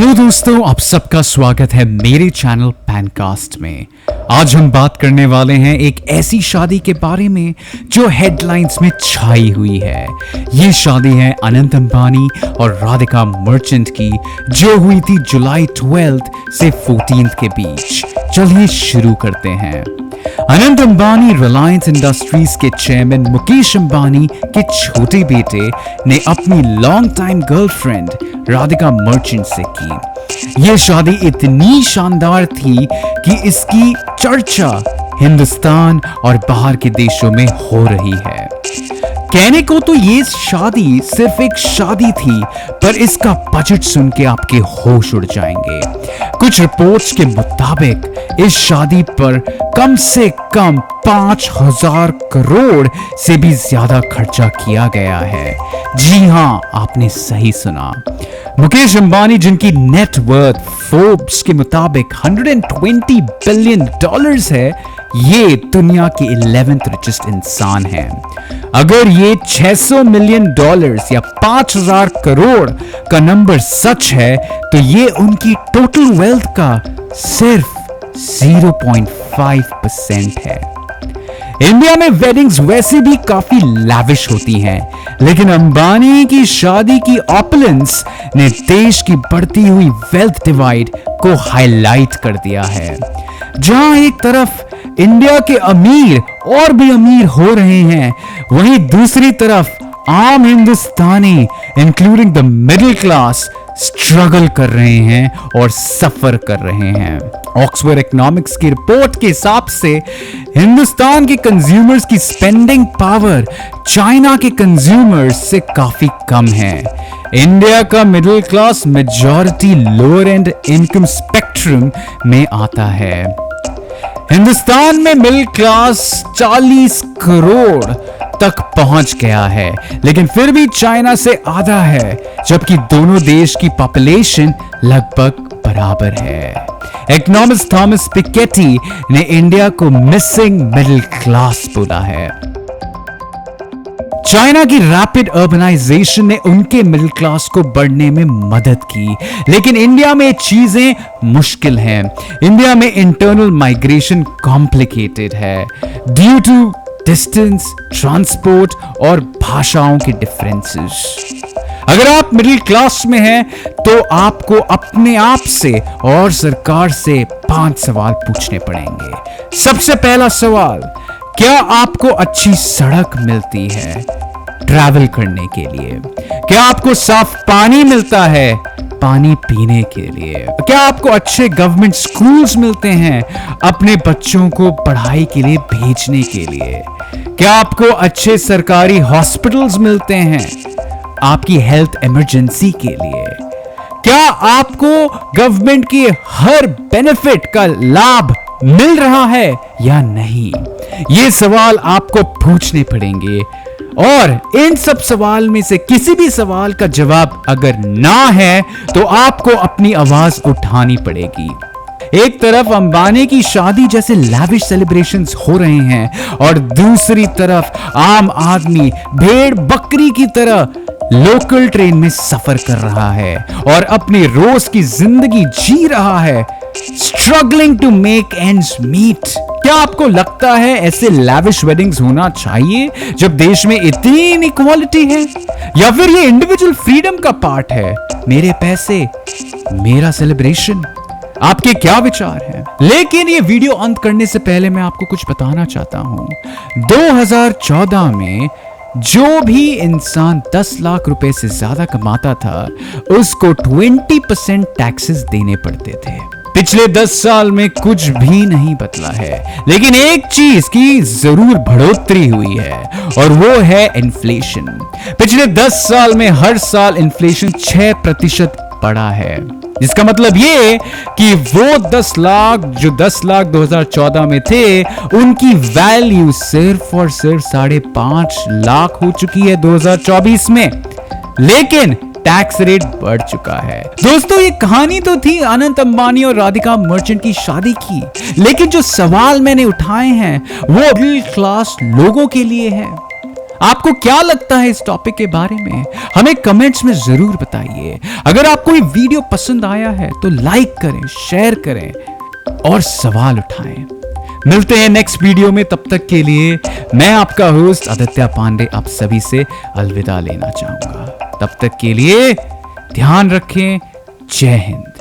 Hello दोस्तों, आप सबका स्वागत है मेरे चैनल पैनकास्ट में। आज हम बात करने वाले हैं एक ऐसी शादी के बारे में जो हेडलाइंस में छाई हुई है। ये शादी है अनंत अंबानी और राधिका मर्चेंट की, जो हुई थी जुलाई 12 से 14 के बीच। चलिए शुरू करते हैं। अनंत अंबानी रिलायंस इंडस्ट्रीज के चेयरमैन मुकेश अंबानी के छोटे बेटे ने अपनी long time girlfriend Radhika Merchant से की। यह शादी इतनी शानदार थी कि इसकी चर्चा हिंदुस्तान और बाहर के देशों में हो रही है। कहने को तो ये शादी सिर्फ एक शादी थी, पर इसका बजट सुन के आपके होश उड़ जाएंगे। कुछ रिपोर्ट्स के मुताबिक इस शादी पर कम से कम 5,000 करोड़ से भी ज्यादा खर्चा किया गया है। जी हां, आपने सही सुना। मुकेश अंबानी, जिनकी नेट वर्थ फोर्ब्स के मुताबिक $120 बिलियन है, ये दुनिया के 11th रिचेस्ट इंसान हैं। अगर ये $600 मिलियन या 5,000 करोड़ का नंबर सच है, तो ये उनकी टोटल वेल्थ का सिर्फ 0.5% है। इंडिया में वेडिंग्स वैसे भी काफी लाविश होती हैं, लेकिन अंबानी की शादी की ऑपुलेंस ने देश की बढ़ती हुई वेल्थ डिवाइड को हाईलाइट कर दिया है। जहां एक तरफ इंडिया के अमीर और भी अमीर हो रहे हैं, वहीं दूसरी तरफ आम हिंदुस्तानी including the middle class struggle कर रहे हैं और सफर कर रहे हैं। ऑक्सफोर्ड इकोनॉमिक्स की रिपोर्ट के हिसाब से हिंदुस्तान के कंज्यूमर्स की स्पेंडिंग पावर चाइना के कंज्यूमर्स से काफी कम है। इंडिया का middle class majority lower and income spectrum में आता है। हिंदुस्तान में मिडिल क्लास 40 करोड़ तक पहुंच गया है, लेकिन फिर भी चाइना से आधा है, जबकि दोनों देश की पॉपुलेशन लगभग बराबर है। इकोनॉमिस्ट थॉमस पिकेटी ने इंडिया को मिसिंग मिडिल क्लास बोला है। चाइना की रैपिड अर्बनाइजेशन ने उनके मिडिल क्लास को बढ़ने में मदद की, लेकिन इंडिया में चीजें मुश्किल हैं। इंडिया में इंटरनल माइग्रेशन कॉम्प्लिकेटेड है ड्यू टू डिस्टेंस, ट्रांसपोर्ट और भाषाओं के डिफरेंसेस। अगर आप मिडिल क्लास में हैं, तो आपको अपने आप से और सरकार से 5 सवाल पूछने पड़ेंगे। सबसे पहला सवाल, क्या आपको अच्छी सड़क मिलती है ट्रैवल करने के लिए? क्या आपको साफ पानी मिलता है पानी पीने के लिए? क्या आपको अच्छे गवर्नमेंट स्कूल्स मिलते हैं अपने बच्चों को पढ़ाई के लिए भेजने के लिए? क्या आपको अच्छे सरकारी हॉस्पिटल्स मिलते हैं आपकी हेल्थ इमरजेंसी के लिए? क्या आपको गवर्नमेंट के हर बेनिफिट का लाभ मिल रहा है या नहीं? ये सवाल आपको पूछने पड़ेंगे, और इन सब सवाल में से किसी भी सवाल का जवाब अगर ना है, तो आपको अपनी आवाज उठानी पड़ेगी। एक तरफ अंबानी की शादी जैसे लाविश सेलिब्रेशंस हो रहे हैं, और दूसरी तरफ आम आदमी भेड़ बकरी की तरह लोकल ट्रेन में सफर कर रहा है और अपने रोज की जिंदगी जी रहा है, struggling to make ends meet. क्या आपको लगता है ऐसे लैविश वेडिंग्स होना चाहिए जब देश में इतनी इनइक्वालिटी है, या फिर ये इंडिविजुअल फ्रीडम का पार्ट है? मेरे पैसे मेरा सेलिब्रेशन। आपके क्या विचार हैं? लेकिन ये वीडियो अंत करने से पहले मैं आपको कुछ बताना चाहता हूं। 2014 में जो भी इंसान 10 लाख रुपए से ज्यादा कमाता था, उसको 20% टैक्सेस देने पड़ते थे। पिछले 10 साल में कुछ भी नहीं बदला है, लेकिन एक चीज की जरूर बढ़ोतरी हुई है, और वो है इन्फ्लेशन। पिछले 10 साल में हर साल इन्फ्लेशन 6% बढ़ा है, जिसका मतलब ये कि वो 10 लाख जो 10 लाख 2014 में थे, उनकी वैल्यू सिर्फ और सिर्फ 5.5 लाख हो चुकी है 2024 में, लेकिन टैक्स रेट बढ़ चुका है। दोस्तों, ये कहानी तो थी अनंत अंबानी और राधिका मर्चेंट की शादी की, लेकिन जो सवाल मैंने उठाए हैं वो मिडिल क्लास लोगों के लिए है। आपको क्या लगता है इस टॉपिक के बारे में? हमें कमेंट्स में जरूर बताइए। अगर आपको ये वीडियो पसंद आया है तो लाइक करें, शेयर करें और सवाल उठाएं। मिलते हैं नेक्स्ट वीडियो में, तब तक के लिए मैं आपका होस्ट आदित्य पांडे आप सभी से अलविदा लेना चाहूंगा। तब तक के लिए ध्यान रखें। जय हिंद।